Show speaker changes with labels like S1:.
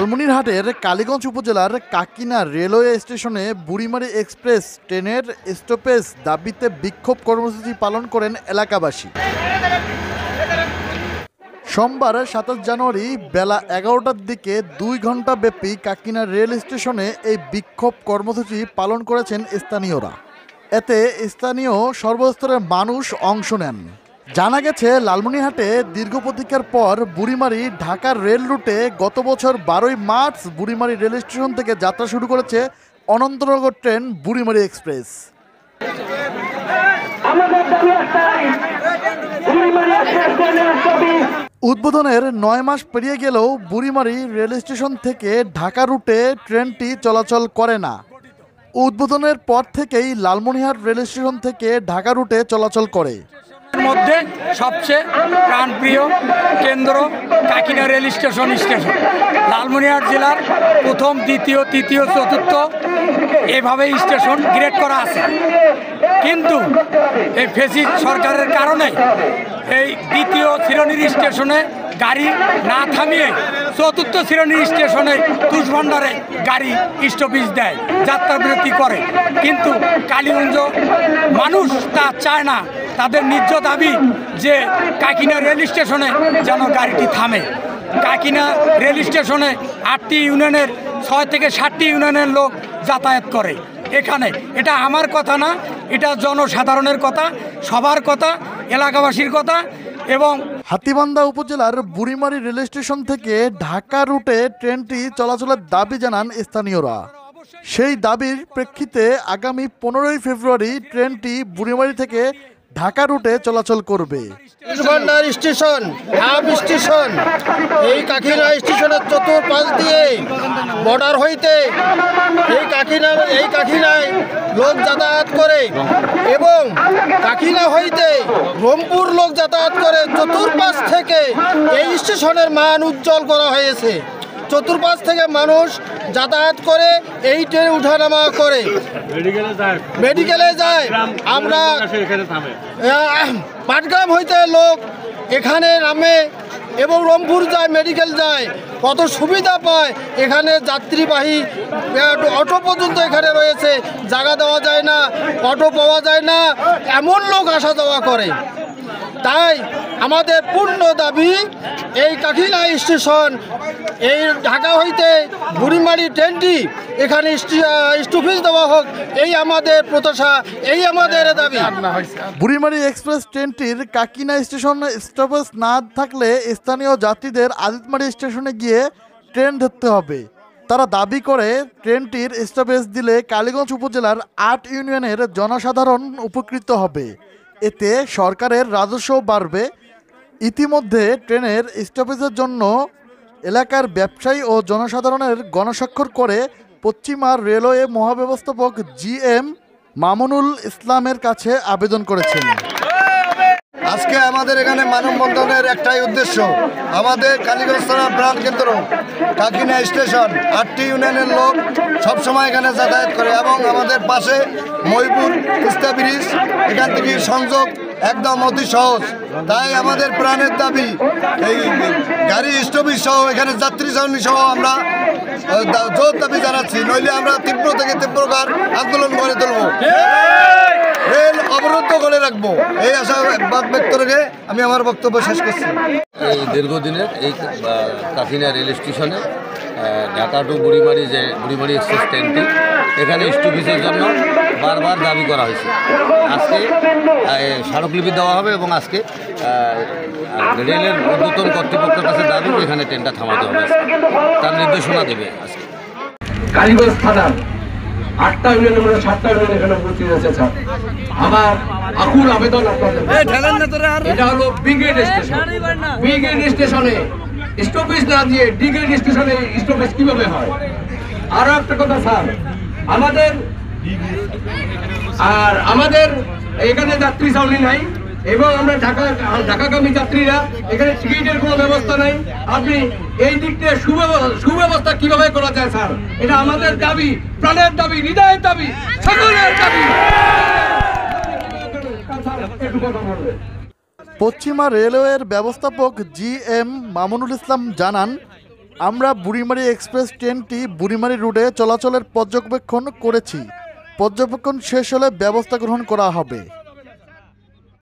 S1: লালমনিরহাটের কালীগঞ্জ উপজেলার কাকিনা রেলওয়ে স্টেশনে বুড়িমারি এক্সপ্রেস ট্রেনের স্টপেজ দাবিতে বিক্ষোভ কর্মসূচি পালন করেন এলাকাবাসী। সোমবার ২৭ জানুয়ারি বেলা ১১টার দিকে ২ ঘণ্টা ব্যাপী কাকিনা রেল স্টেশনে এই বিক্ষোভ কর্মসূচি পালন করেছেন স্থানীয়রা। এতে স্থানীয় সর্বস্তরের মানুষ অংশ নেন। জানা গেছে, লালমনিরহাটে দীর্ঘ প্রতীক্ষার পর বুড়িমারি ঢাকার রেল রুটে গত বছর ১২ই মার্চ বুড়িমারি রেল স্টেশন থেকে যাত্রা শুরু করেছে অনন্তনগর ট্রেন বুড়িমারি এক্সপ্রেস। উদ্বোধনের ৯ মাস পেরিয়ে গেলেও বুড়িমারি রেল স্টেশন থেকে ঢাকা রুটে ট্রেনটি চলাচল করে না। উদ্বোধনের পর থেকেই লালমনিরহাট রেল স্টেশন থেকে ঢাকা রুটে চলাচল করে।
S2: মধ্যে সবচেয়ে প্রাণপ্রিয় কেন্দ্র কাকিনা রেল স্টেশন। লালমনিরহাট জেলার প্রথম, দ্বিতীয়, তৃতীয়, চতুর্থ এভাবে স্টেশন গ্রেড করা আছে, কিন্তু এই ফেসিস্ট সরকারের কারণে এই দ্বিতীয় শ্রেণীর স্টেশনে গাড়ি না থামিয়ে চতুর্থ শ্রেণীর স্টেশনে তুষভান্ডারে গাড়ি স্টপেজ দেয়, যাত্রা বিরতি করে। কিন্তু কালীগঞ্জ মানুষ তা চায় না। তাদের ন্যায্য দাবি যে কাকিনা রেল স্টেশনে যেন গাড়িটি থামে। কাকিনা রেল স্টেশনে ৮টি ইউনিয়নের ৬ থেকে ৭টি ইউনিয়নের লোক যাতায়াত করে এখানে। এটা আমার কথা না, এটা জনসাধারণের কথা, সবার কথা, এলাকাবাসীর কথা। এবং
S1: হাতীবান্ধা উপজেলার বুড়িমারি রেল স্টেশন থেকে ঢাকা রুটে ট্রেনটি চলাচলের দাবি জানান স্থানীয়রা। সেই দাবির প্রেক্ষিতে আগামী ১৫ই ফেব্রুয়ারি ট্রেনটি বুড়িমারি থেকে ঢাকা রুটে চলাচল করবে।
S3: স্টেশন স্টেশন এই কাকিনা স্টেশনের চতুর্পাশ দিয়ে বর্ডার হইতে এই কাকিনায় লোক যাতায়াত করে এবং কাকিনা হইতে রংপুর লোক যাতায়াত করে। চতুর্পাশ থেকে এই স্টেশনের মান উজ্জ্বল করা হয়েছে। চতুর্পাশ থেকে মানুষ যাতায়াত করে এই ট্রেনে উঠানামা করে, মেডিকেলে যায়। আমরা পাটগ্রাম হইতে লোক এখানে নামে এবং রংপুর যায়, মেডিকেল যায়, কত সুবিধা পায়। এখানে যাত্রীবাহী অটো পর্যন্ত এখানে রয়েছে, জায়গা দেওয়া যায় না, অটো পাওয়া যায় না, এমন লোক আসা যাওয়া করে। তাই আমাদের পূর্ণ দাবি এই কাকিনা স্টেশন, এই ঢাকা হইতে বুড়িমারি ট্রেনটি এখানে স্টপেজ দেওয়া হোক, এই আমাদের প্রত্যাশা, এই আমাদের দাবি।
S1: বুড়িমারি এক্সপ্রেস ট্রেনটির কাকিনা স্টেশন স্টপেজ না থাকলে স্থানীয় যাত্রীদের আজিতমারি স্টেশনে গিয়ে ট্রেন ধরতে হবে। তারা দাবি করে, ট্রেনটির স্টপেজ দিলে কালীগঞ্জ উপজেলার ৮ ইউনিয়নের জনসাধারণ উপকৃত হবে, এতে সরকারের রাজস্ব বাড়বে। ইতিমধ্যে ট্রেনের স্টপেজের জন্য এলাকার ব্যবসায়ী ও জনসাধারণের গণস্বাক্ষর করে পশ্চিমা রেলওয়ে মহাব্যবস্থাপক GM মামুনুল ইসলামের কাছে আবেদন করেছেন।
S3: আজকে আমাদের এখানে মানববন্ধনের একটাই উদ্দেশ্য, আমাদের কালীগঞ্জ থানার প্রাণ কেন্দ্র কাকিনা স্টেশন ৮টি ইউনিয়নের লোক সবসময় এখানে যাতায়াত করে এবং আমাদের পাশে মহিপুর তিস্তা ব্রিজ, এখান থেকে সংযোগ একদম অতি সহজ। তাই আমাদের প্রাণের দাবি এই গাড়ি স্টপেজ সহ এখানে যাত্রী ছাউনি সহ আমরা জোর দাবি জানাচ্ছি, নইলে আমরা তীব্র থেকে তীব্রকার আন্দোলন করে তুলব, রেল অবরুদ্ধ করে রাখবো। এই আশা ব্যক্ত রেখে আমি আমার বক্তব্য শেষ করছি।
S4: এই দীর্ঘদিনের এই কাকিনা রেল স্টেশনে ঢাকা টু বুড়িমারি যে বুড়িমারি এক্সপ্রেস ট্রেনটি এখানে স্টপেজের জন্য বারবার দাবি করা হয়েছে। আজকে স্মারকলিপি দেওয়া হবে এবং আজকে রেলের ঊর্ধ্বতন কর্তৃপক্ষের কাছে দাবি এখানে ট্রেনটা থামাতে হবে, তার নির্দেশনা দেবে। আজকে
S5: কালীগঞ্জ থানার ৮টা ইউনিয়নের মধ্যে 7টা ইউনিয়ন এখানে উপস্থিত আছে। স্যার, আমার আকুল আবেদন আপনাদের, এটা হলো ব্রিগেড স্টেশন। ব্রিগেড স্টেশনে স্টপেজ না দিয়ে ব্রিগেড স্টেশনে স্টপেজ কিভাবে হয়? আরো একটা কথা স্যার, আমাদের এখানে যাত্রী ছাউনি নাই এবং আমরা ঢাকাগামী যাত্রীরা এখানে টিকিটের কোনো ব্যবস্থা নাই। আপনি এই দিকটা সুব্যবস্থা কিভাবে করা যায় স্যার? এটা আমাদের দাবি, প্রাণের দাবি, হৃদয়ের দাবি, সকলের দাবি।
S1: পশ্চিমা রেলওয়ের ব্যবস্থাপক GM মামুনুল ইসলাম জানান, আমরা বুড়িমারি এক্সপ্রেস ট্রেনটি বুড়িমারি রুটে চলাচলের পর্যবেক্ষণ করেছি। পর্যবেক্ষণ শেষ হলে ব্যবস্থা গ্রহণ করা হবে।